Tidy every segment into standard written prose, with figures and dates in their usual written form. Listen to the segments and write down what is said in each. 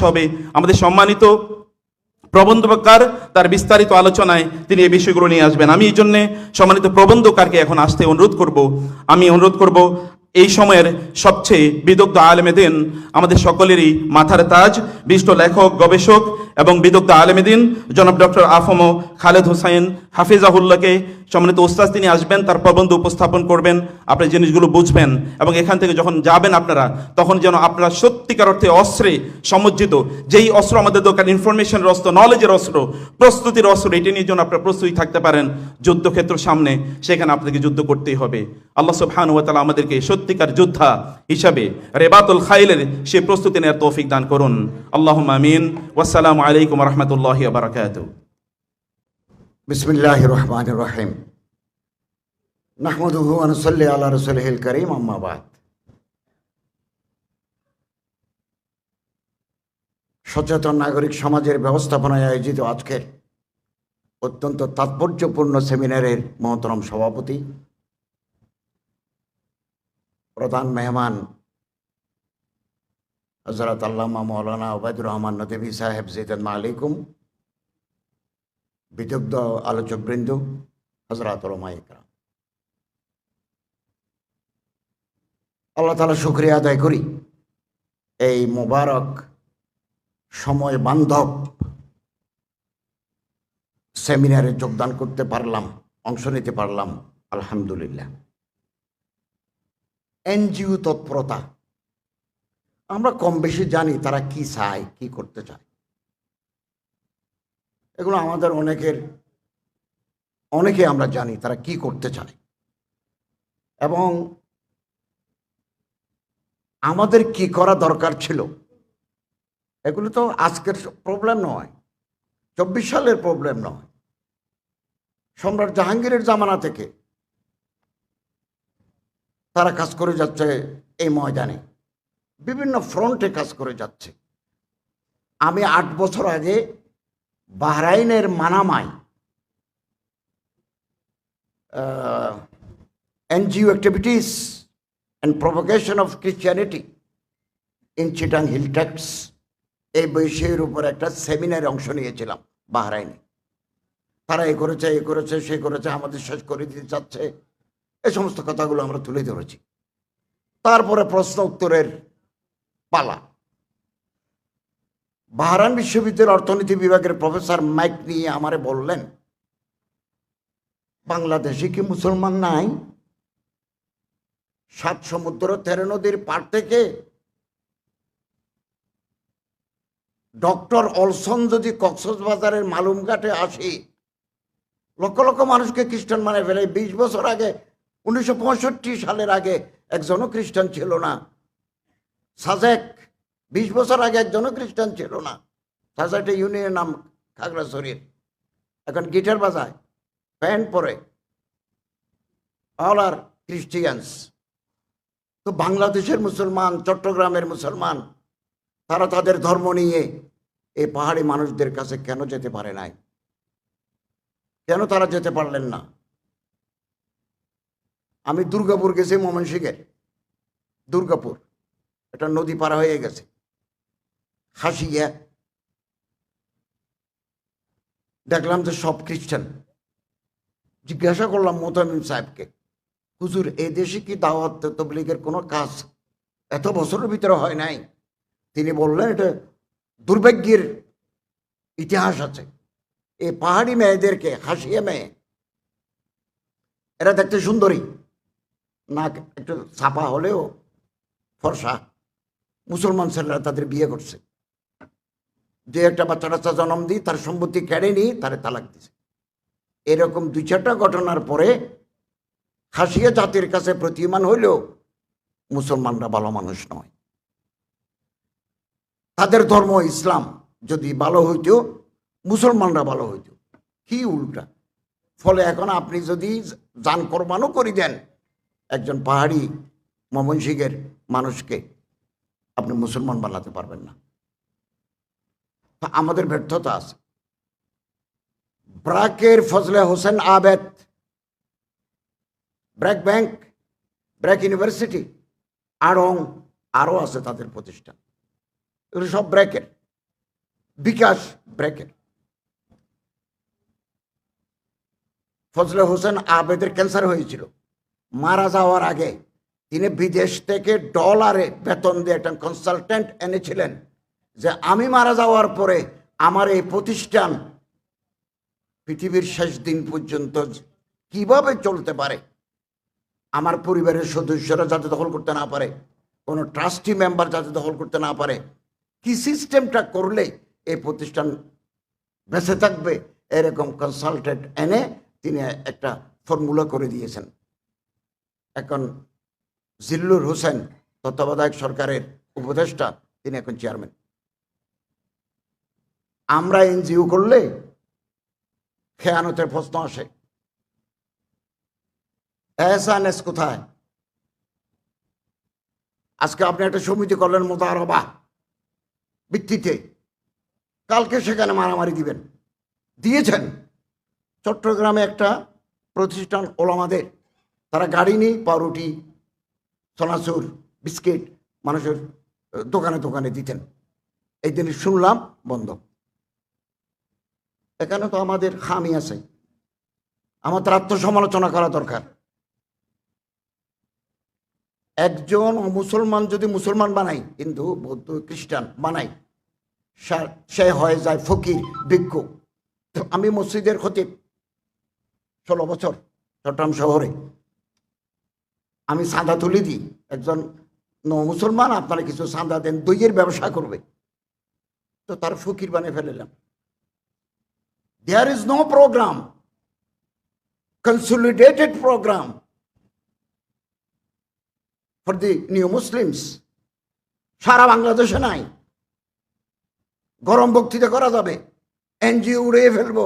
হবে। আমাদের সম্মানিত প্রবন্ধকার তার বিস্তারিত আলোচনায় তিনি এই বিষয়গুলো নিয়ে আসবেন। আমি এই জন্যে সম্মানিত প্রবন্ধকারকে এখন আসতে অনুরোধ করব। আমি অনুরোধ করব এই সময়ের সবচেয়ে বিদগ্ধ আলেমেদিন, আমাদের সকলেরই মাথার তাজ, বিশিষ্ট লেখক, গবেষক এবং বিদগ্ধ আলেমেদিন জনাব ডক্টর আফম খালেদ হোসাইন হাফিজাহুল্লাহকে, সম্মানিত ওস্তাদ তিনি আসবেন, তার প্রবন্ধ উপস্থাপন করবেন, আপনি জিনিসগুলো বুঝবেন এবং এখান থেকে যখন যাবেন আপনারা, তখন যেন আপনারা সত্যিকার অর্থে অস্ত্রে সমজ্জিত, যেই অস্ত্র আমাদের দরকার, ইনফরমেশনের অস্ত্র, নলেজের অস্ত্র, প্রস্তুতির অস্ত্র, এটি নিয়ে যেন আপনারা প্রস্তুতি থাকতে পারেন। যুদ্ধক্ষেত্র সামনে, সেখানে আপনাদেরকে যুদ্ধ করতেই হবে। আল্লাহ সুবহানাহু ওয়া তাআলা আমাদেরকে সত্যিকার যোদ্ধা হিসাবে রেবাতুল খাইলের সেই প্রস্তুতি নেওয়ার তৌফিক দান করুন। আল্লাহুম্মা আমিন। ওয়াসসালামু আলাইকুম ওয়া রাহমাতুল্লাহি ওয়া বারাকাতুহু। বিসমিল্লাহির রহমানির রহিম। নাহমাদুহু ওয়া নুসাল্লি আলা রাসূলিহিল কারীম, আম্মা বাদ। সচেতন নাগরিক সমাজের ব্যবস্থাপনায় আয়োজিত আজকের অত্যন্ত তাৎপর্যপূর্ণ সেমিনারের মহতরম সভাপতি, প্রধান মেহমান হযরত আল্লামা মাওলানা ওবায়দুর রহমান নদভী সাহেব জিদান আলাইকুম, বিদগ্ধ আলোচকবৃন্দ, হযরত উলামায়ে ইকরাম, আল্লাহ তাআলা শুকরিয়া আদায় করি এই মোবারক সময় বান্ধব সেমিনারে যোগদান করতে পারলাম, অংশ নিতে পারলাম, আলহামদুলিল্লাহ। এনজিও তৎপরতা, আমরা কম বেশি জানি তারা কি চায়, কি করতে চায়। এগুলো আমাদের অনেকে আমরা জানি তারা কি করতে চায়, এবং আমাদের কি করা দরকার ছিল। এগুলো তো আজকের প্রবলেম নয়, 24 সালের প্রবলেম নয়, সম্রাট জাহাঙ্গীরের জামানা থেকে তারা কাজ করে যাচ্ছে। এই ময়দানে বিভিন্ন ফ্রন্টে কাজ করে যাচ্ছে। আমি 8 বছর আগে বাহরাইনের মানামায় NGO activities and provocation of Christianity in Chittagong Hill Tracts, এই বিষয়ের উপর একটা সেমিনারে অংশ নিয়েছিলাম বাহরাইনে। তারা এ করেছে সে করেছে, আমাদের শেষ করে দিতে চাচ্ছে, এই সমস্ত কথাগুলো আমরা তুলে ধরেছি। তারপরে প্রশ্ন উত্তরের পালা। বাহরাইন বিশ্ববিদ্যালয়ের অর্থনীতি বিভাগের প্রফেসর মাইক নিয়ে আমারে বললেন, বাংলাদেশে কি মুসলমান নাই? 7 সমুদ্র 13 নদীর পার থেকে ডক্টর অলসন যদি কক্সবাজারের মালুমঘাটে আসি, লক্ষ লক্ষ মানুষকে খ্রিস্টান মানে ফেলে। 20 বছর আগে, 1965 সালের আগে একজনও খ্রিস্টান ছিল না। সাজেক 20 বছর আগে একজনও খ্রিস্টান ছিল না। সাজেকটা ইউনিয়নের নাম খাগড়াছড়ির, এখন গিটার বাজায়, প্যান্ট পরে, অল আর ক্রিশ্চিয়ানস। তো বাংলাদেশের মুসলমান, চট্টগ্রামের মুসলমান, তারা তাদের ধর্ম নিয়ে এই পাহাড়ি মানুষদের কাছে কেন যেতে পারে নাই? কেন তারা যেতে পারলেন না? আমি দুর্গাপুর গেছি, ময়মনসিংহের দুর্গাপুর, এটা নদী পার হয়ে গেছে, হাসিয়া। দেখলাম যে সব খ্রিস্টান। জিজ্ঞাসা করলাম মোতামিম সাহেবকে, হুজুর এই দেশে কি দাওয়াত তাবলীগের কোনো কাজ এত বছরের ভিতরে হয় নাই? তিনি বললেন, এটা দুর্ভাগ্যের ইতিহাস আছে। এই পাহাড়ি মেয়েদেরকে, হাসিয়া মেয়ে, এরা দেখতে সুন্দরী, নাক একটু ছাপা হলেও ফর্সা, মুসলমান ছেলেরা তাদের বিয়ে করছে। যে একটা বাচ্চা টাচ্চা জন্ম দিই, তার সম্পত্তি কেড়ে নিয়ে তারে তালাক দিছে। এরকম 2-4টা ঘটনার পরে হাসিয়া জাতির কাছে প্রতীয়মান হইলেও মুসলমানরা ভালো মানুষ নয়। তাদের ধর্ম ইসলাম যদি ভালো হইতো, মুসলমানরা ভালো হইতো, কি উল্টা। ফলে এখন আপনি যদি জান কোরবানও করে দেন একজন পাহাড়ি ময়মনসিংহের মানুষকে, আপনি মুসলমান বানাতে পারবেন না। আমাদের ব্যর্থতা আছে। ব্র্যাকের ফজলে হোসেন আবেদ, ব্র্যাক ব্যাংক, ব্র্যাক ইউনিভার্সিটি, আড়ং, আরও আছে তাদের প্রতিষ্ঠান, এগুলো সব ব্র্যাকের। বিকাশ ব্র্যাকেট। ফজলে হোসেন আবেদের ক্যান্সার হয়েছিল, মারা যাওয়ার আগে তিনি বিদেশ থেকে ডলারে বেতন দিয়ে একটা কনসালটেন্ট এনেছিলেন যে আমি মারা যাওয়ার পরে আমার এই প্রতিষ্ঠান পৃথিবীর শেষ দিন পর্যন্ত কিভাবে চলতে পারে, আমার পরিবারের সদস্যরা যাতে দখল করতে না পারে, কোনো ট্রাস্টি মেম্বার যাতে দখল করতে না পারে, কি সিস্টেমটা করলে এই প্রতিষ্ঠান বেঁচে থাকবে, এরকম কনসালটেন্ট এনে তিনি একটা ফর্মুলা করে দিয়েছেন। এখন জিল্লুর হোসেন তত্ত্বাবধায়ক সরকারের উপদেষ্টা, তিনি এখন চেয়ারম্যান। আমরা এনজিও করলে খেয়ানতের প্রশ্ন আসে, এহসানেস কোথায়? আজকে আপনি একটা সমিতি করলেন মোতারবা ভিত্তিতে, কালকে সেখানে মারামারি দিয়েছেন। চট্টগ্রামে একটা প্রতিষ্ঠান ওলামাদের, তারা গাড়ি নিয়ে পাউরুটি, চনাচুর, বিস্কিট মানুষের দোকানে দোকানে দিতেন। এই দিন শুনলাম বন্ধ। এখানে তো আমাদের খামি আছে, আমাদের আত্মসমালোচনা করা দরকার। একজন মুসলমান যদি মুসলমান বানাই, হিন্দু বৌদ্ধ খ্রিস্টান বানাই, সে হয়ে যায় ফকির ভিক্ষু। আমি মসজিদের খতিব 16 বছর চট্টগ্রাম শহরে, আমি চাঁদা তুলে দিই। একজন মুসলমান আপনারা কিছু চাঁদা দেন, দইয়ের ব্যবসা করবে, তো তার ফকির বানিয়ে ফেলেলাম। There is no program, consolidated program for the new Muslims. সারা বাংলাদেশে নাই। গরম বক্তৃতা করা যাবে, এনজিও উড়িয়ে ফেলবো,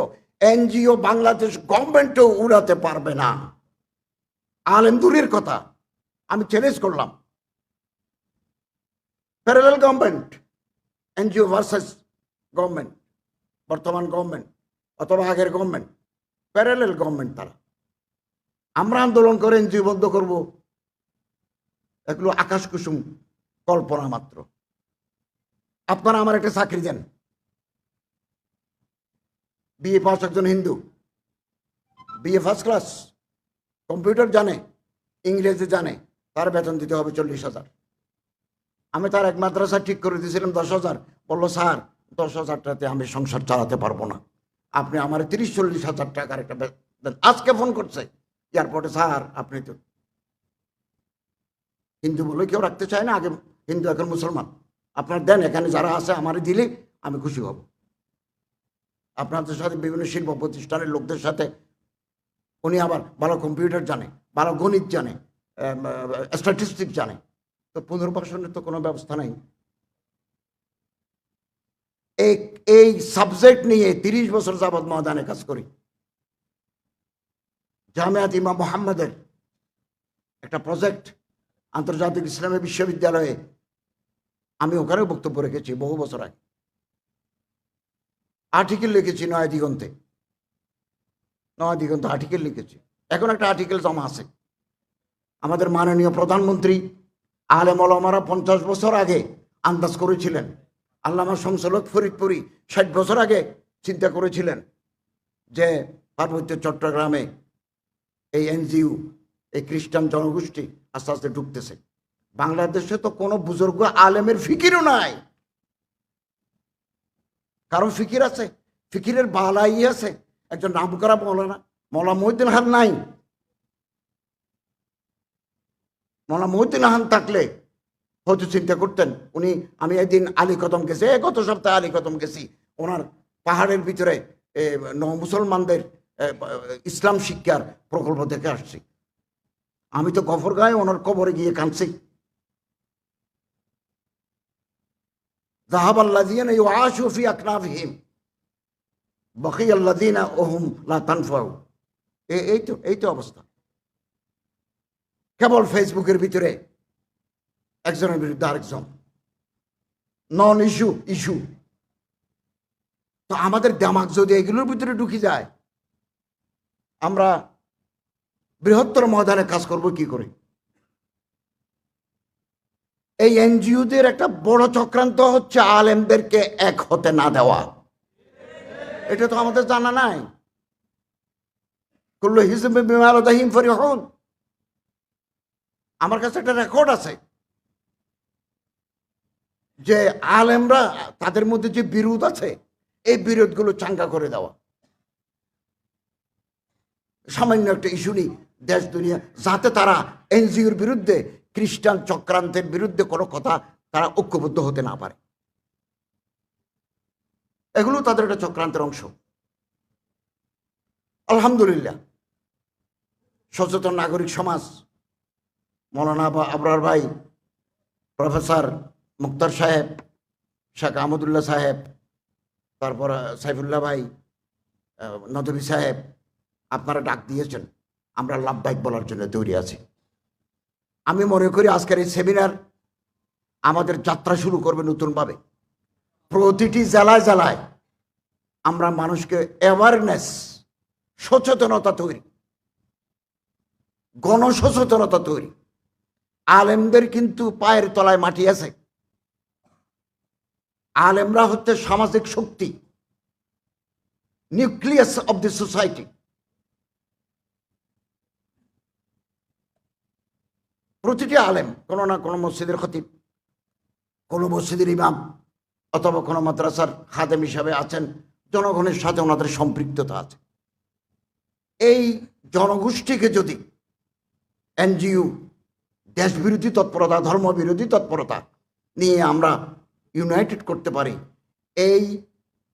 এনজিও বাংলাদেশ গভর্নমেন্টও উড়াতে পারবে না। আলেম দূরের কথা, আমি চ্যালেঞ্জ করলাম। Parallel government, NGO versus government, বর্তমান গভর্নমেন্ট অথবা আগের গভর্নমেন্ট, প্যারালাল গভর্নমেন্ট তারা। আমরা আন্দোলন করে এনজিও বন্ধ করব, এগুলো আকাশ কুসুম কল্পনা মাত্র। আপনারা আমার একটা চাকরি দেন, বিএ পাস, একজন Hindu, BA first class, computer জানে, ইংরেজি জানে, তার বেতন দিতে হবে 40,000। আমি তার এক মাদ্রাসা ঠিক করে দিয়েছিলাম 10,000, বললো স্যার 10,000টাতে আমি সংসার চালাতে পারবো না, আপনি আমার 30-40,000 টাকার একটা দেন। আজকে ফোন করছে এয়ারপোর্টে, স্যার আপনি তো হিন্দু বলে কেউ রাখতে চায় না, আগে হিন্দু এখন মুসলমান, আপনার দেন, এখানে যারা আছে আমারে দিলে আমি খুশি হব। আপনাদের সাথে বিভিন্ন শিল্প প্রতিষ্ঠানের লোকদের সাথে, উনি আবার ভালো কম্পিউটার জানে, ভালো গণিত জানে, স্ট্যাটিস্টিক জানে, তো পুনর্বাসনের তো কোনো ব্যবস্থা নেই। এই সাবজেক্ট নিয়ে 30 বছর যাবৎ ময়দানে কাজ করি। জামিয়াত ইমাম মোহাম্মদের একটা প্রজেক্ট, আন্তর্জাতিক ইসলামী বিশ্ববিদ্যালয়ে, আমি ওখানেও বক্তব্য রেখেছি বহু বছর আগে, আর্টিকেল লিখেছি নয়া দিগন্তে আর্টিকেল লিখেছি। এখন একটা আর্টিকেল জমা আছে। আমাদের মাননীয় প্রধানমন্ত্রী আলেম ওলামারা 50 বছর আগে আন্দাজ করেছিলেন, আল্লামা শামসুল হক ফরিদপুরি 60 বছর আগে চিন্তা করেছিলেন যে পার্বত্য চট্টগ্রামে এই এনজিও, এই খ্রিস্টান জনগোষ্ঠী আস্তে আস্তে ঢুকতেছে। বাংলাদেশে তো কোনো বুজুর্গ আলেমের ফিকিরও নাই। কারণ ফিকির আছে, ফিকিরের বালাই আছে, একজন নাম করা মৌলানা মহিউদ্দিন খান নাই। মৌলানা মহিউদ্দিন খান থাকলে হয়তো চিন্তা করতেন উনি। আমি একদিন আলী কদম গেছি, গত সপ্তাহে আলী কদম গেছি, ওনার পাহাড়ের ভিতরে মুসলমানদের ইসলাম শিক্ষার প্রকল্প দেখে আসছি। আমি তো গফরগাঁয়ে ওনার কবরে গিয়ে কাঁদছি। ذهب الذين يعاشوا في أكنافهم بقي الذين هم لا تنفعوا। এই তো অবস্থা। কেবল ফেসবুকের ভিতরে একজনের বিরুদ্ধে আরেকজন, নন ইস্যু। তো আমাদের দিমাগ যদি এগুলোর ভিতরে ঢুকে যায়, আমরা বৃহত্তর ময়দানে কাজ করব কি করে? এই এনজিওদের একটা বড় চক্রান্ত হচ্ছে আলেমদেরকে এক হতে না দেওয়া। এটা তো আমাদের জানা নাই। কুল্লু হিজবি বিমা লাদাইহিম ফারিহুন। আমার কাছে একটা রেকর্ড আছে যে আলেমরা তাদের মধ্যে যে বিরোধ আছে এই বিরোধগুলো চাঙ্গা করে দেওয়া। সামান্য একটা ইস্যু নেই দেশ দুনিয়া, যাতে তারা এনজিওর বিরুদ্ধে, খ্রিস্টান চক্রান্তের বিরুদ্ধে কোনো কথা তারা ঐক্যবদ্ধ হতে না পারে। এগুলো তাদের একটা চক্রান্তের অংশ। আলহামদুলিল্লাহ সচেতন নাগরিক সমাজ, মৌলানা আবরার ভাই, প্রফেসর মুক্তার সাহেব, শেখ আহমদুল্লাহ সাহেব, তারপর সাইফুল্লাহ ভাই, নদভী সাহেব, আপনারা ডাক দিয়েছেন, আমরা লাভবাহিক বলার জন্য তৈরি আছি। আমি মনে করি আজকের এই সেমিনার আমাদের যাত্রা শুরু করবে নতুনভাবে। প্রতিটি জেলায় জেলায় আমরা মানুষকে অ্যাওয়ারনেস, সচেতনতা তৈরি, গণসচেতনতা তৈরি। আলেমদের কিন্তু পায়ের তলায় মাটি আছে। আলেমরা হচ্ছে সামাজিক শক্তি, নিউক্লিয়াস অব দি সোসাইটি। প্রতিটি আলেম কোনো না কোনো মসজিদের খতিব, কোনো মসজিদের ইমাম, অথবা কোনো মাদ্রাসার খাদেম হিসাবে আছেন। জনগণের সাথে ওনাদের সম্পৃক্ততা আছে। এই জনগোষ্ঠীকে যদি এনজিও দেশবিরোধী তৎপরতা, ধর্মবিরোধী তৎপরতা নিয়ে আমরা ইউনাইটেড করতে পারি, এই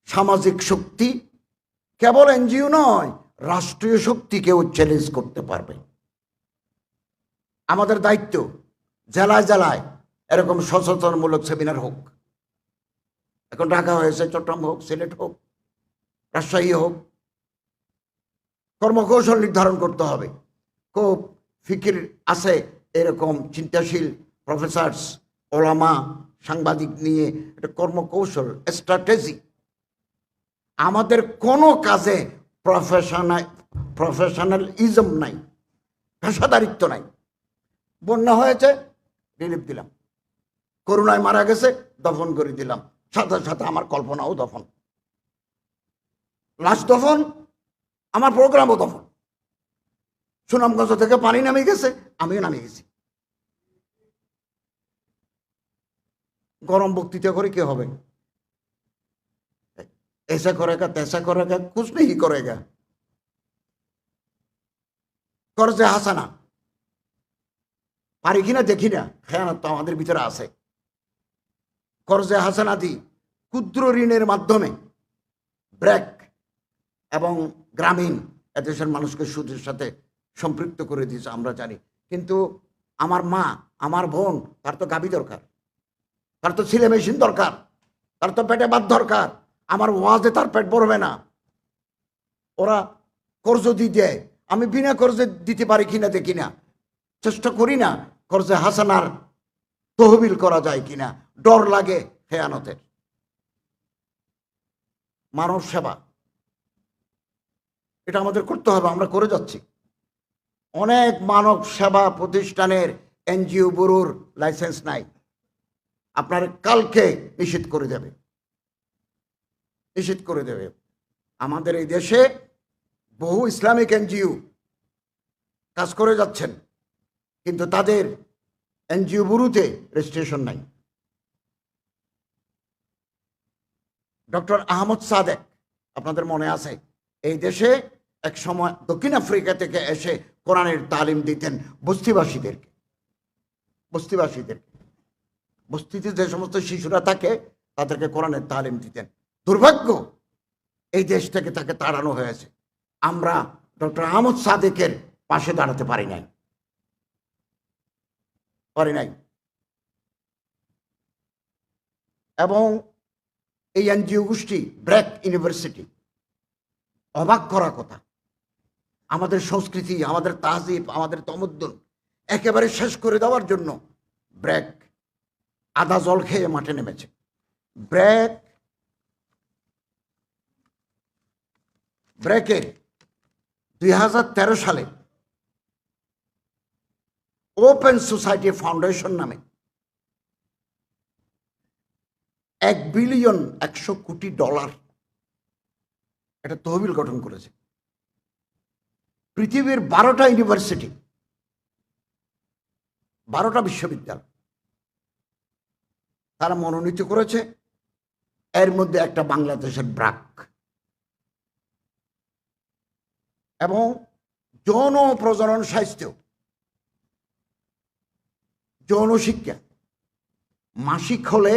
সামাজিক শক্তি কেবল এনজিও নয়, রাষ্ট্রীয় শক্তিকেও চ্যালেঞ্জ করতে পারবে। আমাদের দায়িত্ব জেলায় জেলায় এরকম সচেতনমূলক সেমিনার হোক। এখন ঢাকা হয়েছে, চট্টগ্রাম হোক, সিলেট হোক, রাজশাহী হোক। কর্মকৌশল নির্ধারণ করতে হবে। খুব ফিকির আছে এরকম চিন্তাশীল প্রফেসরস, ওলামা, সাংবাদিক নিয়ে একটা কর্মকৌশল, স্ট্র্যাটেজি। আমাদের কোনো কাজে প্রফেশনালিজম নাই, পেশাদারিত্ব নাই। বন্যা হয়েছে, রিলিফ দিলাম। করোনায় মারা গেছে, দফন করে দিলাম। সাথে সাথে আমার কল্পনাও দফন, লাশ দফন, আমার প্রোগ্রামও দফন। সুনামগঞ্জ থেকে পানি নামে গেছে, আমিও নামে গেছি। গরম বক্তৃতা করে কি হবে? ऐसा करेगा तैसा करेगा, कुछ नहीं करेगा। कर्जे हासाना পারি কিনা দেখি না, খেয়ানত তো আমাদের ভিতরে আছে। কর্জে হাসানাদি, ক্ষুদ্র ঋণের মাধ্যমে ব্র্যাক এবং গ্রামীণ এদেশের মানুষকে সুদের সাথে সম্পৃক্ত করে দিয়েছে, আমরা জানি। কিন্তু আমার মা, আমার বোন, তার তো গাভী দরকার, তার তো ছেলে মেশিন দরকার, তার তো পেটে ভাত দরকার। আমার ওয়াজে তার পেট ভরবে না। ওরা কর্জ দিয়ে দেয়, আমি বিনা কর্জে দিতে পারি কিনা দেখি না, চেষ্টা করি না কর্জে হাসানার তহবিল করা যায় কিনা। ডর লাগে খেয়ানতের। মানব সেবা, এটা আমাদের করতে হবে, আমরা করে যাচ্ছি। অনেক মানব সেবা প্রতিষ্ঠানের এনজিও ব্যুরোর লাইসেন্স নাই। আপনার কালকে নিষিদ্ধ করে দেবে, নিষিদ্ধ করে দেবে। আমাদের এই দেশে বহু ইসলামিক এনজিও কাজ করে যাচ্ছেন, কিন্তু তাদের এনজিও ব্যুরোতে রেজিস্ট্রেশন নাই। ডক্টর আহমদ সাদেক, আপনাদের মনে আছে, এই দেশে এক সময় দক্ষিণ আফ্রিকা থেকে এসে কোরআনের তালিম দিতেন বস্তিবাসীদেরকে। বস্তিতে যে সমস্ত শিশুরা থাকে তাদেরকে কোরআনের তালিম দিতেন। দুর্ভাগ্য, এই দেশ থেকে তাকে তাড়ানো হয়েছে। আমরা ডক্টর আহমদ সাদেকের পাশে দাঁড়াতে পারি নাই। এবং এই এনজিও গোষ্ঠী ব্র্যাক ইউনিভার্সিটি, অবাক করা কথা, আমাদের সংস্কৃতি, আমাদের তাহজিব, আমাদের তমদ্দুন একেবারে শেষ করে দেওয়ার জন্য ব্র্যাক আদা জল খেয়ে মাঠে নেমেছে। ব্র্যাকের 2013 সালে ওপেন সোসাইটি ফাউন্ডেশন নামে $1,100,000,000 একটা তহবিল গঠন করেছে। পৃথিবীর 12টা ইউনিভার্সিটি, 12টা বিশ্ববিদ্যালয় তারা মনোনীত করেছে, এর মধ্যে একটা বাংলাদেশের ব্র্যাক। এবং যৌন প্রজনন স্বাস্থ্য, যৌন শিক্ষা, মাসিক হলে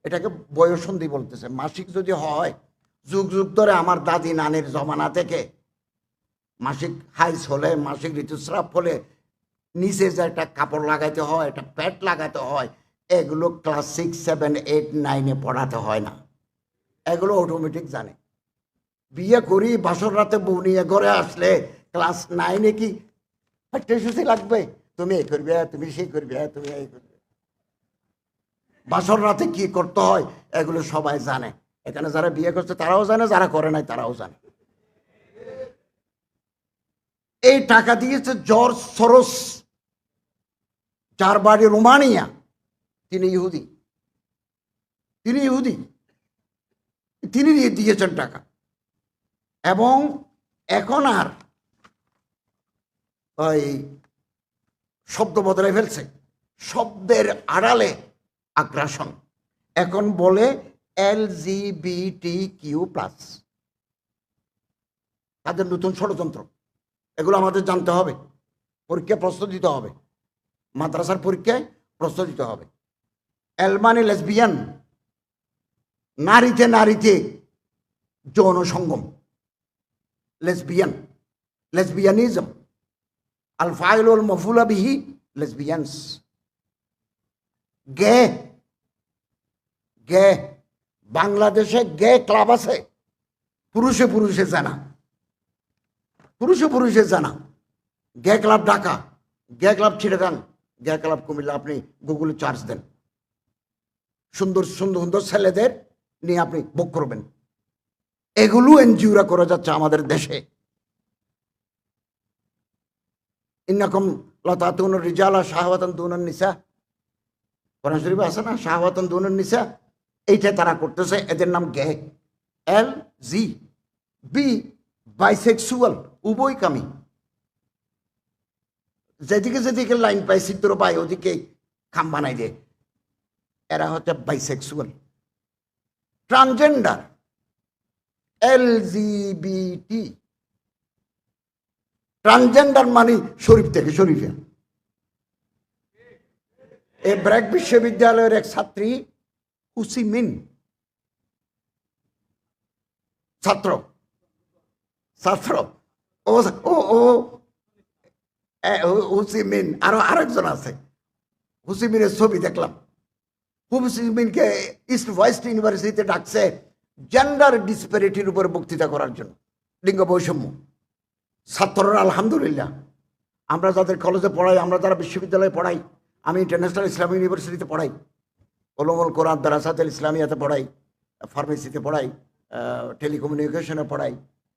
এটাকে বয়ঃসন্ধি বলতেছে। মাসিক যদি হয়, যুগ যুগ ধরে আমার দাদি নানির জমানা থেকে মাসিক হাইস হলে, মাসিক ঋতুস্রাব হলে নিচে যে একটা কাপড় লাগাইতে হয়, একটা প্যাড লাগাতে হয়, এগুলো ক্লাস 6, 7, 8, 9-এ পড়াতে হয় না, এগুলো অটোমেটিক জানে। বিয়ে করি বাসর রাতে বউ নিয়ে ঘরে আসলে ক্লাস 9-এ কি পাঠ্যসূচি লাগবে, তুমি এই করবে, তুমি সেই করবে, তুমি এই করবে। বাসর রাতে কি করতে হয় এগুলো সবাই জানে। এখানে যারা বিয়ে করছে তারাও জানে, যারা করে নাই তারাও জানে। এই টাকা দিয়েছে জর্জ সরোস, যার বাড়ি রোমানিয়া। তিনি ইহুদি, তিনি দিয়েছেন টাকা। এবং এখন আর ওই শব্দ বদলে ফেলছে, শব্দের আড়ালে আগ্রাসন। এখন বলে LGBTQ+, তাদের নতুন ষড়যন্ত্র। এগুলো আমাদের জানতে হবে, পরীক্ষায় প্রশ্ন দিতে হবে, মাদ্রাসার পরীক্ষায় প্রশ্ন দিতে হবে। এল মানে লেসবিয়ান, নারীতে নারীতে যৌন সঙ্গম, লেসবিয়ানিজম। আল ফাইলুল মফুলা বিহি লেসবিয়ানস। গে বাংলাদেশে গে ক্লাব আছে, পুরুষে পুরুষে জানা। গে ক্লাব ঢাকা, গে ক্লাব চিটাগাং, গে ক্লাব কুমিল্লা। আপনি গুগলে চার্জ দেন, সুন্দর সুন্দর ছেলেদের নিয়ে আপনি বুক করবেন। এগুলো এনজিওরা করে যাচ্ছে আমাদের দেশে। ইন্নাকুম লাতাতুনুর রিজালা শাহওয়াতান দুনান নিসা, কোরআন শরীফে আছে না, শাহওয়াতান দুনান নিসা। এইটা তারা করতেছে, এদের নাম গে। LGB bisexual, উভয়কামী। যেদিকে লাইন পায়, চিত্র পায়, ওদিকে খাম বানাই দেয়। এরা হচ্ছে বাইসেক্সুয়াল। Transgender, LGBT। ট্রান্সজেন্ডার মানে শরীফ থেকে শরীফে। এই ব্র্যাক বিশ্ববিদ্যালয়ের এক ছাত্রী হুসিমিন, ছাত্র ও হুসিমিন, আরেকজন আছে। হুসিমিনের ছবি দেখলাম। হুসিমিনকে ইস্ট ওয়েস্ট ইউনিভার্সিটিতে ডাকছে জেন্ডার ডিসপ্যারিটির উপর বক্তৃতা করার জন্য, লিঙ্গ বৈষম্য। ছাত্ররা আলহামদুলিল্লাহ, আমরা যাদের কলেজে পড়াই, আমরা যারা বিশ্ববিদ্যালয়ে পড়াই, আমি ইন্টারন্যাশনাল ইসলামিক ইউনিভার্সিটিতে পড়াই, উলুমুল কোরআন দারাসাতুল ইসলামিয়াতে পড়াই, ফার্মেসিতে পড়াই, টেলিকমিউনিকেশনে পড়াই,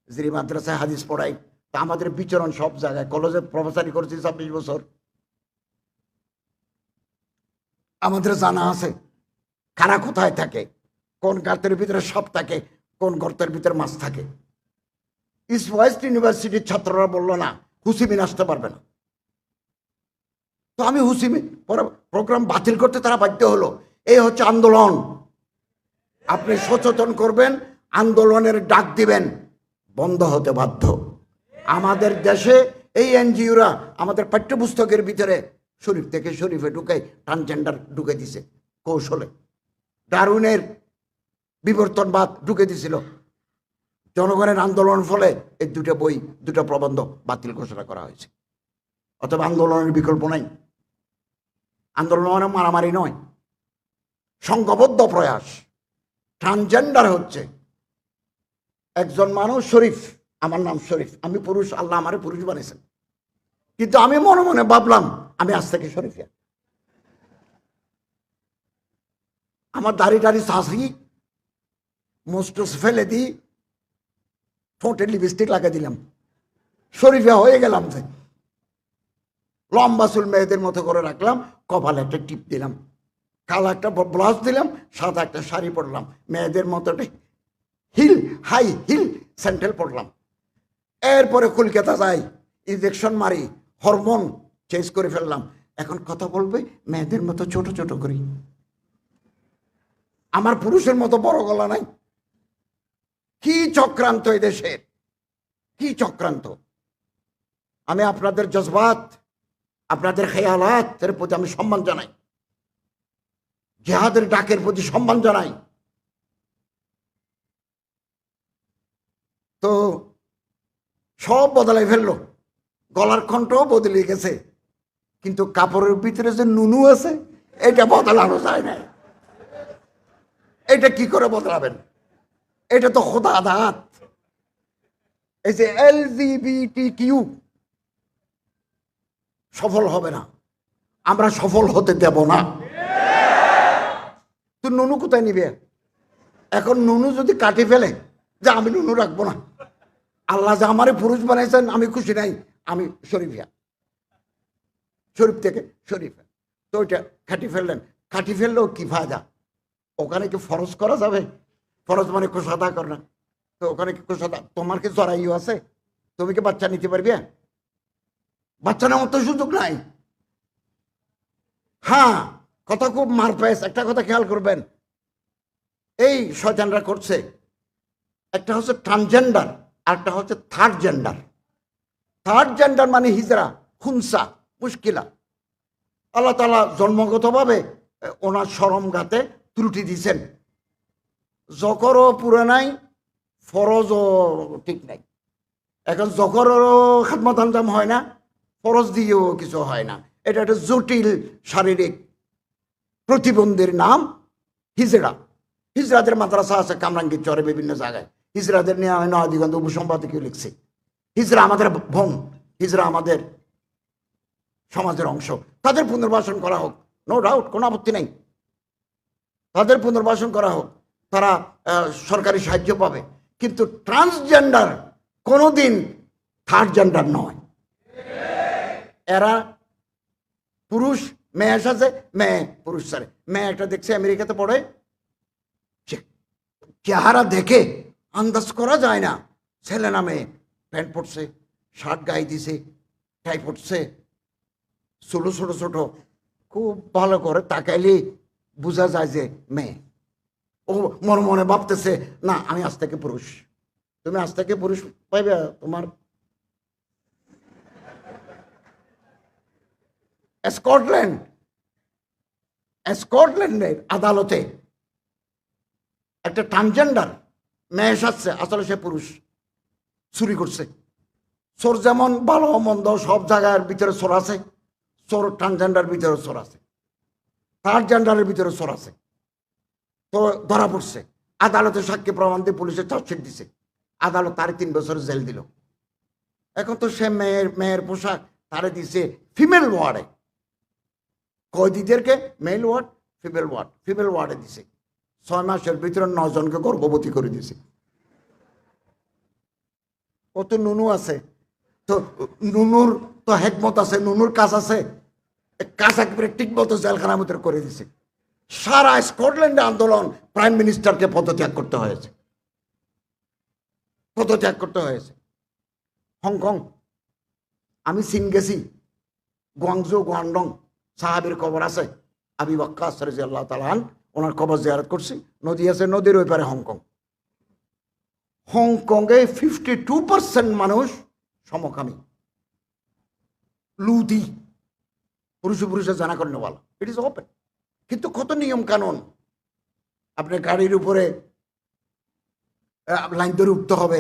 জিরি মাদ্রাসায় হাদিস পড়াই। তা আমাদের বিচরণ সব জায়গায়। কলেজে প্রফেসরি করেছি 26 বছর। আমাদের জানা আছে কারা কোথায় থাকে, কোন গার্তের ভিতরে সাপ থাকে, কোন গর্তের ভিতরে মাছ থাকে। ইস্ট ওয়েস্ট ইউনিভার্সিটির ছাত্ররা বললো না, হুসিমিন আসতে পারবে না। তো আমি হুসিমিন প্রোগ্রাম বাতিল করতে তারা বাধ্য হলো। এই হচ্ছে আন্দোলন। আপনি সচেতন করবেন, আন্দোলনের ডাক দিবেন, বন্ধ হতে বাধ্য। আমাদের দেশে এই এনজিওরা আমাদের পাঠ্যপুস্তকের ভিতরে শরীফ থেকে শরীফে ঢুকে ট্রান্সজেন্ডার ঢুকে দিছে কৌশলে। ডারউইনের বিবর্তনবাদ ঢুকে দিছিল। জনগণের আন্দোলন ফলে এই দুটো প্রবন্ধ বাতিল ঘোষণা করা হয়েছে। অথবা আন্দোলনের বিকল্প নাই। আন্দোলন মানে মারামারি নয়, সংঘবদ্ধ প্রয়াস। ট্রান্সজেন্ডার হচ্ছে একজন মানুষ, শরীফ, আমার নাম শরীফ, আমি পুরুষ, আল্লাহ আমারে পুরুষ বানিয়েছেন, কিন্তু আমি মনে মনে ভাবলাম আমি আজ থেকে শরীফিয়া। আমার দাড়ি টাড়ি শাসি মোস্টস ফেলে দিই, ঠোঁটে লিপস্টিক লাগিয়ে দিলাম, শরীফিয়া হয়ে গেলাম। যে লম্বা চুল মেয়েদের মতো করে রাখলাম, কপালে একটা টিপ দিলাম, কালো একটা ব্লাউজ দিলাম, সাদা একটা শাড়ি পরলাম, মেয়েদের মতো হিল, হাই হিল স্যান্ডেল পরলাম। এরপরে কলকাতা যাই, ইঞ্জেকশন মারি, হরমোন চেঞ্জ করে ফেললাম। এখন কথা বলবে মেয়েদের মতো ছোট ছোট করি। আমার পুরুষের মতো বড় গলা নাই। কি চক্রান্ত এই দেশের, কি চক্রান্ত! আমি আপনাদের জজবাত, আপনাদের খেয়ালাতের প্রতি আমি সম্মান জানাই, জিহাদের ডাকের প্রতি সম্মান জানাই। তো সব বদলাই ফেললো, গলার কণ্ঠও বদলে গেছে, কিন্তু কাপড়ের ভিতরে যে নুনু আছে এটা বদলানো যায় না। এটা কি করে বদলাবেন? এটা তো খোদা দাঁত। এই যে LGBTQ সফল হবে না, আমরা সফল হতে দেব না। তো নুনু কোথায় নিবে? এখন নুনু যদি কাটি ফেলে যে আমি নুনু রাখবো না, আল্লাহ যে আমারে পুরুষ বানাইছেন আমি খুশি নাই, আমি শরীফিয়া, শরীফ থেকে শরীফা, তো ওইটা কাটি ফেললেন। কাটি ফেললেও কি ফায়দা? ওখানে কি ফরজ করা যাবে? ফরজ মানে কোষাদা কর না, তো ওখানে কি কোষাদা? তোমার কি জরাইও আছে? তুমি কি বাচ্চা নিতে পারবে? বাচ্চা নেওয়ার তো সুযোগ নাই। হ্যাঁ, কথা খুব মারপেস। একটা কথা খেয়াল করবেন, এই শয়তানরা করছে, একটা হচ্ছে ট্রান্সজেন্ডার, আরেকটা হচ্ছে থার্ড জেন্ডার। থার্ড জেন্ডার মানে হিজরা, খুনসা, মুশকিলা। আল্লাহ তাআলা জন্মগতভাবে ওনার শরমগাতে ত্রুটি দিছেন। জকরও পুরো নাই, ফরজও ঠিক নাই। এখন জকরেরও খেদমত আঞ্জাম হয় না, ফরজ দিয়েও কিছু হয় না। এটা একটা জটিল শারীরিক প্রতিবন্ধীর নাম হিজড়া। হিজড়াদের মাদ্রাসা আছে কামরাঙ্গীর চরে, বিভিন্ন জায়গায়। হিজড়াদের নিয়ে আমি নয় দিগন্ত উপসম্পাদকীয় লিখছি। হিজড়া আমাদের বোন, হিজড়া আমাদের সমাজের অংশ। তাদের পুনর্বাসন করা হোক, নো ডাউট, কোনো আপত্তি নেই। তাদের পুনর্বাসন করা হোক, তারা সরকারি সাহায্য পাবে। কিন্তু ট্রান্সজেন্ডার কোনোদিন থার্ড জেন্ডার নয়। এরা পুরুষ, মেয়ে সাজে, মেয়ে পুরুষ সারে। মেয়ে একটা দেখছে আমেরিকাতে পড়ে, চেহারা দেখে আন্দাজ করা যায় না ছেলে না মেয়ে। প্যান্ট পরছে, শার্ট গায়ে দিছে, টাই পরছে, ছোট ছোট ছোট, খুব ভালো করে তাকাইলে বোঝা যায় যে মেয়ে। ও মনে মনে ভাবতেছে, না আমি আজ থেকে পুরুষ। তুমি আজ থেকে পুরুষ পাইবে? তোমার স্কটল্যান্ডের আদালতে একটা ট্রান্সজেন্ডার মেয়ে সাজছে, আসলে সে পুরুষ, চুরি করছে। চোর যেমন ভালো মন্দ সব জায়গার ভিতরে চোর আছে, চোর ট্রান্সজেন্ডার ভিতরে চোর আছে, থার্ড জেন্ডারের ভিতরে চোর আছে। তো ধরা পড়ছে, আদালতে সাক্ষী প্রমাণ দিয়ে পুলিশে চার্জশিট দিছে, আদালত তারে 3 বছর জেল দিল। এখন তো সে মেয়ের পোশাক তারে দিছে ফিমেল ওয়ার্ডে। কয়েদিদেরকে মেল ওয়ার্ড, ফিমেল ওয়ার্ডে দিছে। 6 মাসের ভিতরে 9 জনকে গর্ভবতী করে দিছে। ও তো নুনু আছে, তো নুনুর তো হেকমত আছে, নুনুর কাজ আছে, কাজ একবারে ঠিক মতো জেলখানার ভিতরে করে দিছে। সারা স্কটল্যান্ডে আন্দোলন, প্রাইম মিনিস্টারকে পদত্যাগ করতে হয়েছে, পদত্যাগ করতে হয়েছে। হংকং, আমি চীন গেছি, গুয়াংজু, গুয়ান্ডং সাহাবীর কবর আছে, আবু ওয়াক্কাস রাদিয়াল্লাহু তাআলা আনহু, ওনার কবর জিয়ারত করছি। নদী আছে, নদীর ওই পারে হংকং। হংকংয়ে 52% মানুষ সমকামী, লুদি, পুরুষে জানা করেন বলা, ইট ইজ ওপেন। কিন্তু কত নিয়ম কানুন, আপনি গাড়ির উপরে লাইন ধরে উঠতে হবে,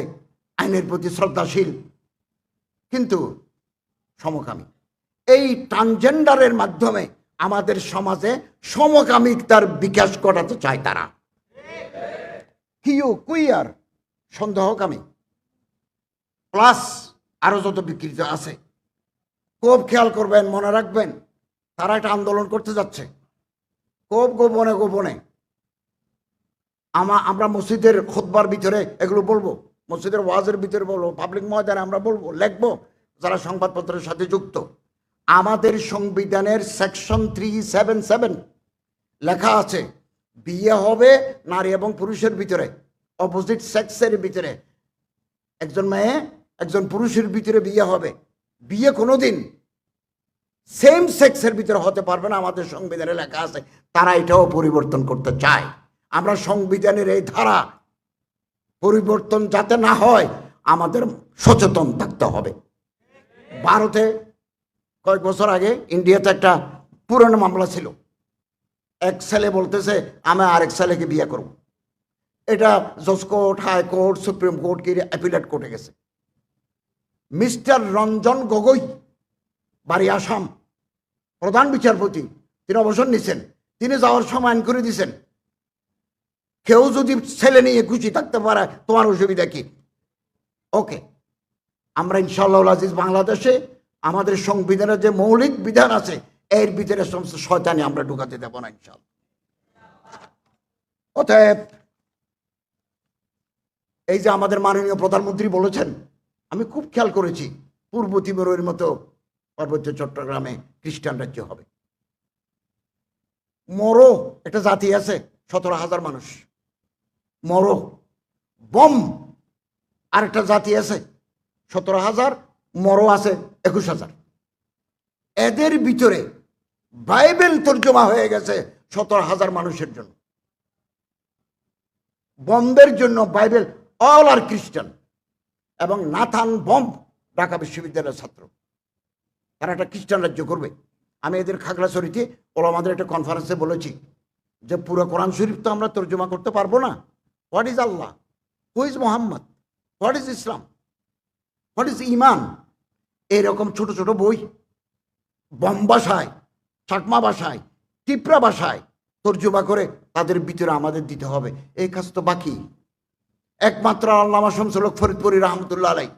আইনের প্রতি শ্রদ্ধাশীল, কিন্তু সমকামী। এই ট্রান্সজেন্ডারের মাধ্যমে আমাদের সমাজে সমকামিতার বিকাশ ঘটাতে চায় তারা। কুইয়ার, সন্দেহকামী, প্লাস আরো যত বিকৃত আছে, খুব খেয়াল করবেন, মনে রাখবেন, তারা একটা আন্দোলন করতে যাচ্ছে খুব গোপনে গোপনে। আমরা মসজিদের খুতবার ভিতরে এগুলো বলবো, মসজিদের ওয়াজের ভিতরে বলবো, পাবলিক ময়দানে আমরা বলবো, লিখবো, যারা সংবাদপত্রের সাথে যুক্ত। আমাদের সংবিধানের সেকশন 377 লেখা আছে বিয়ে হবে নারী এবং পুরুষের ভিতরে, অপোজিট সেক্সের ভিতরে। একজন মেয়ে একজন পুরুষের ভিতরে বিয়ে হবে। বিয়ে কোনোদিন সেম সেক্সের ভিতরে হতে পারবে না, আমাদের সংবিধানে লেখা আছে। তারা এটাও পরিবর্তন করতে চায়। আমরা সংবিধানের এই ধারা পরিবর্তন যাতে না হয় আমাদের সচেতন থাকতে হবে। ভারতে কয়েক বছর আগে ইন্ডিয়াতে একটা পুরনো মামলা ছিল। এক ছেলে বলতেছে আমি আরেক ছেলেকে বিয়ে করব। এটা জজ কোর্ট, হাইকোর্ট, সুপ্রিম কোর্ট কি অ্যাপিলেট কোর্টে গেছে। মিস্টার রঞ্জন গগৈ, বাড়ি আসাম, প্রধান বিচারপতি, তিনি অবসর নিছেন। তিনি যাওয়ার সময় আইন করে দিয়েছেন কেউ যদি ছেলে নিয়ে খুশি থাকতে পারে তোমার অসুবিধা কি? ওকে, আমরা ইনশাআল্লাহ আজিজ বাংলাদেশে আমাদের সংবিধানের যে মৌলিক বিধান আছে এর ভিতরে সমস্ত শয়তানি আমরা ঢুকাতে দেব না ইনশাআল্লাহ। অতএব এই যে আমাদের মাননীয় প্রধানমন্ত্রী বলেছেন, আমি খুব খেয়াল করেছি, পূর্ব তিমুরের মতো পার্বত্য চট্টগ্রামে খ্রিস্টান রাজ্য হবে। মরো একটা জাতি আছে 17,000 মানুষ, মরো। বম আরেকটা জাতি আছে 17,000, মরো আছে 21,000। এদের ভিতরে বাইবেল তর্জমা হয়ে গেছে 17,000 মানুষের জন্য। বম্বের জন্য বাইবেল, অল আর খ্রিস্টান। এবং নাথান বম্ব ঢাকা বিশ্ববিদ্যালয়ের ছাত্র, তারা একটা খ্রিস্টান রাজ্য করবে। আমি এদের খাগড়াছড়িতে ওলামাদের একটা কনফারেন্সে বলেছি যে পুরো কোরআন শরীফ তো আমরা তর্জমা করতে পারবো না। What is Allah, who is Mohammad, what is Islam, what is iman, এরকম ছোট ছোট বই বম ভাষায়, চাকমা ভাষায়, টিপরা ভাষায় তর্জমা করে তাদের ভিতরে আমাদের দিতে হবে। এই কাজ তো বাকি। একমাত্র আল্লামা শামসুল হক ফরিদপুরি রহমতুল্লাহ আলাই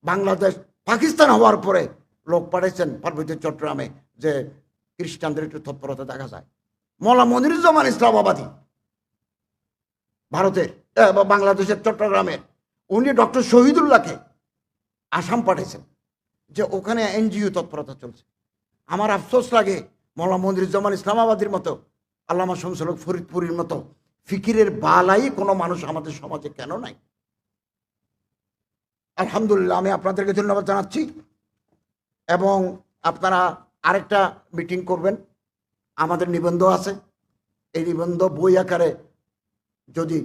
বাংলাদেশ পাকিস্তান হওয়ার পরে লোক পাঠাইছেন পার্বত্য চট্টগ্রামে যে খ্রিস্টানদের একটু তৎপরতা দেখা যায়। মৌলানা মনিরুজ্জামান ইসলামাবাদী ভারতের বাংলাদেশের চট্টগ্রামের, উনি ডক্টর শহীদুল্লাহকে আসাম পাঠাইছেন যে ওখানে এনজিও তৎপরতা চলছে। আমার আফসোস লাগে মৌলানা মনিরুজ্জামান ইসলামাবাদীর মতো, আল্লামা শামসুল হক ফরিদপুরির মতো ফিকিরের বালাই কোনো মানুষ আমাদের সমাজে কেন নাই? আলহামদুলিল্লাহ, আমি আপনাদেরকে ধন্যবাদ জানাচ্ছি। এবং আপনারা আরেকটা মিটিং করবেন, আমাদের নিবন্ধ আছে, এই নিবন্ধ বই আকারে যদি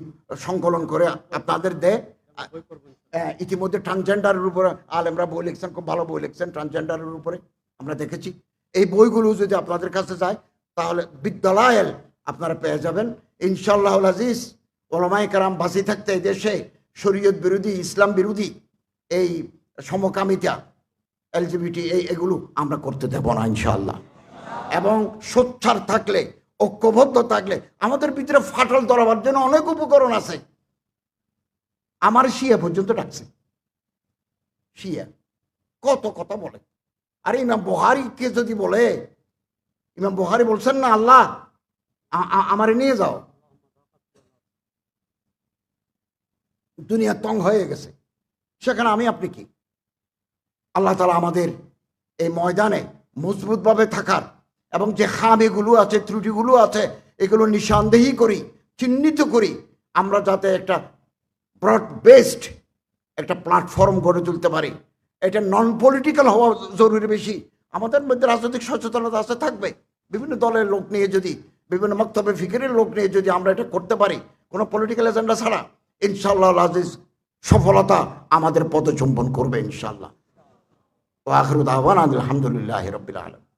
সংকলন করে আপনাদের দেয়। ইতিমধ্যে ট্রান্সজেন্ডারের উপরে আলেমরা বই লিখছেন, খুব ভালো বই লিখছেন ট্রান্সজেন্ডারের উপরে, আমরা দেখেছি। এই বইগুলো যদি আপনাদের কাছে যায় তাহলে বিদ্যালয় আপনারা পেয়ে যাবেন ইনশাআল্লাহ আজিজ। ওলামায়ে কেরাম বাঁচি থাকতে এই দেশে শরীয়ত বিরোধী, ইসলাম বিরোধী এই সমকামিতা, এলজিবিটি এগুলো আমরা করতে দেব না ইনশাআল্লাহ। এবং সোচ্চার থাকলে, ঐক্যবদ্ধ থাকলে আমাদের ভিতরে ফাটল ধরাবার জন্য অনেক উপকরণ আছে। আমার শিয়া পর্যন্ত ডাকছে, শিয়া কত কথা বলে। আরে ইমাম বুখারীকে যদি বলে, ইমাম বুখারী বলছেন না আল্লাহ আমারে নিয়ে যাও, দুনিয়া তং হয়ে গেছে, সেখানে আমি আপনি কি? আল্লাহ তাআলা আমাদের এই ময়দানে মজবুতভাবে থাকার এবং যে খামিগুলো আছে, ত্রুটিগুলো আছে, এগুলো নিঃসন্দেহী করি, চিহ্নিত করি, আমরা যাতে একটা ব্রড বেসড একটা প্ল্যাটফর্ম গড়ে তুলতে পারি। এটা নন পলিটিক্যাল হওয়া জরুরি বেশি। আমাদের মধ্যে রাজনৈতিক সচেতনতা আছে, থাকবে। বিভিন্ন দলের লোক নিয়ে যদি, বিভিন্ন মক্তবে ফিকিরের লোক নিয়ে যদি আমরা এটা করতে পারি কোনো পলিটিক্যাল এজেন্ডা ছাড়া, ইনশাআল্লাহ আজিজ সফলতা আমাদের পদচুম্বন করবে ইনশাআল্লাহ। ওয়া আখিরু দাওয়ানা আলহামদুলিল্লাহি রাব্বিল আলামিন।